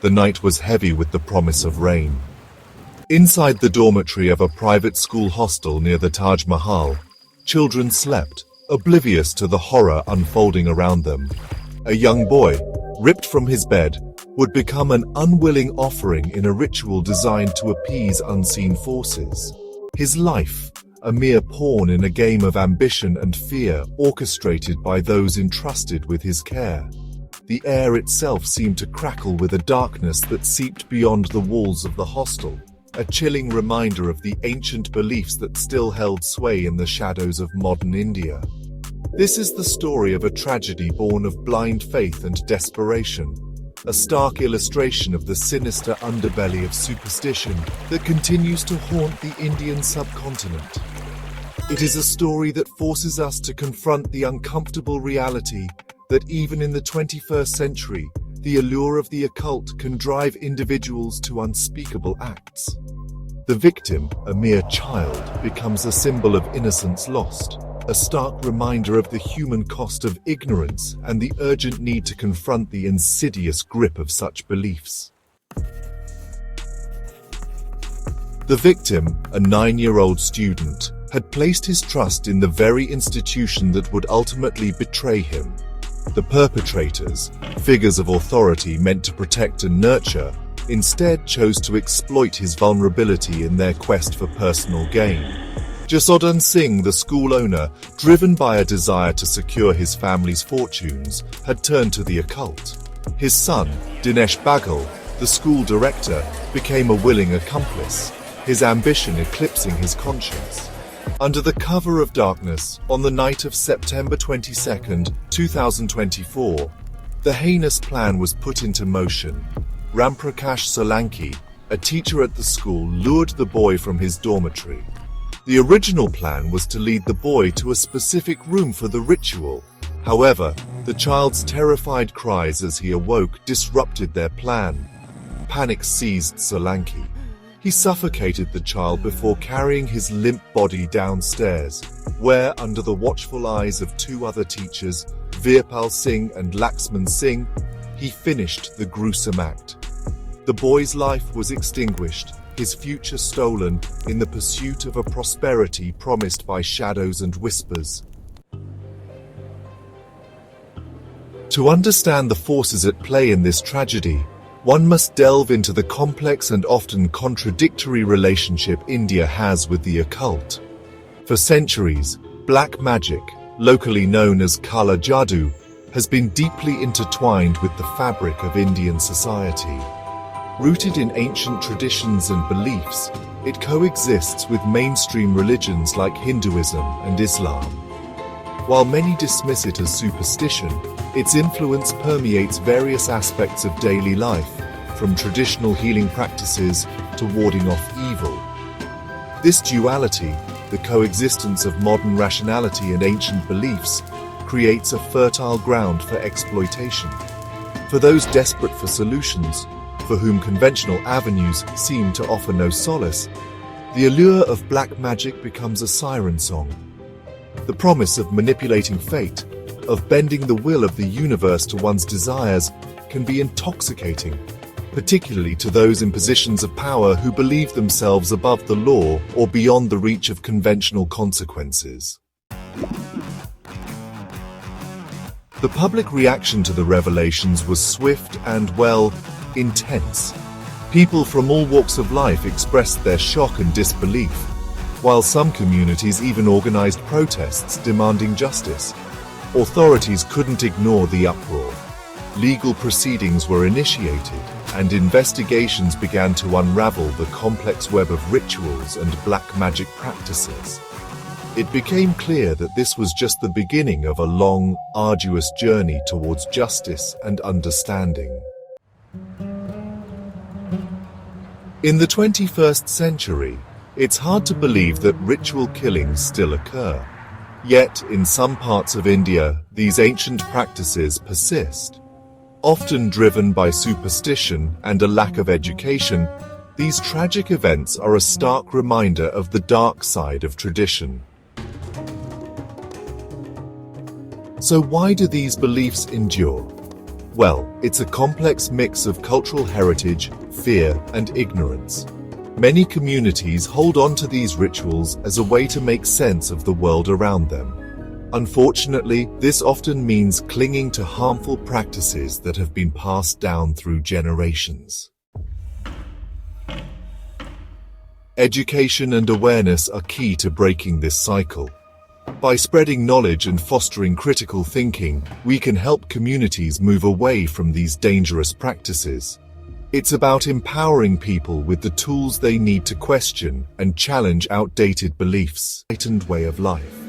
The night was heavy with the promise of rain. Inside the dormitory of a private school hostel near the Taj Mahal, children slept, oblivious to the horror unfolding around them. A young boy, ripped from his bed, would become an unwilling offering in a ritual designed to appease unseen forces. His life, a mere pawn in a game of ambition and fear orchestrated by those entrusted with his care. The air itself seemed to crackle with a darkness that seeped beyond the walls of the hostel, a chilling reminder of the ancient beliefs that still held sway in the shadows of modern India. This is the story of a tragedy born of blind faith and desperation, a stark illustration of the sinister underbelly of superstition that continues to haunt the Indian subcontinent. It is a story that forces us to confront the uncomfortable reality that even in the 21st century, the allure of the occult can drive individuals to unspeakable acts. The victim, a mere child, becomes a symbol of innocence lost, a stark reminder of the human cost of ignorance and the urgent need to confront the insidious grip of such beliefs. The victim, a 9-year-old student, had placed his trust in the very institution that would ultimately betray him. The perpetrators, figures of authority meant to protect and nurture, instead chose to exploit his vulnerability in their quest for personal gain. Jasodhan Singh, the school owner, driven by a desire to secure his family's fortunes, had turned to the occult. His son, Dinesh Baghel, the school director, became a willing accomplice, his ambition eclipsing his conscience. Under the cover of darkness, on the night of September 22, 2024, the heinous plan was put into motion. Ramprakash Solanki, a teacher at the school, lured the boy from his dormitory. The original plan was to lead the boy to a specific room for the ritual. However, the child's terrified cries as he awoke disrupted their plan. Panic seized Solanki. He suffocated the child before carrying his limp body downstairs, where, under the watchful eyes of 2 other teachers, Virpal Singh and Laxman Singh, he finished the gruesome act. The boy's life was extinguished, his future stolen, in the pursuit of a prosperity promised by shadows and whispers. To understand the forces at play in this tragedy, one must delve into the complex and often contradictory relationship India has with the occult. For centuries, black magic, locally known as Kala Jadoo, has been deeply intertwined with the fabric of Indian society. Rooted in ancient traditions and beliefs, it coexists with mainstream religions like Hinduism and Islam. While many dismiss it as superstition, its influence permeates various aspects of daily life, from traditional healing practices to warding off evil. This duality, the coexistence of modern rationality and ancient beliefs, creates a fertile ground for exploitation. For those desperate for solutions, for whom conventional avenues seem to offer no solace, the allure of black magic becomes a siren song. The promise of manipulating fate, of bending the will of the universe to one's desires, can be intoxicating, particularly to those in positions of power who believe themselves above the law or beyond the reach of conventional consequences. The public reaction to the revelations was swift and, well, intense. People from all walks of life expressed their shock and disbelief, while some communities even organized protests demanding justice. Authorities couldn't ignore the uproar. Legal proceedings were initiated, and investigations began to unravel the complex web of rituals and black magic practices. It became clear that this was just the beginning of a long, arduous journey towards justice and understanding. In the 21st century, it's hard to believe that ritual killings still occur. Yet, in some parts of India, these ancient practices persist. Often driven by superstition and a lack of education, these tragic events are a stark reminder of the dark side of tradition. So why do these beliefs endure? Well, it's a complex mix of cultural heritage, fear, and ignorance. Many communities hold on to these rituals as a way to make sense of the world around them. Unfortunately, this often means clinging to harmful practices that have been passed down through generations. Education and awareness are key to breaking this cycle. By spreading knowledge and fostering critical thinking, we can help communities move away from these dangerous practices. It's about empowering people with the tools they need to question and challenge outdated beliefs, enlightened way of life.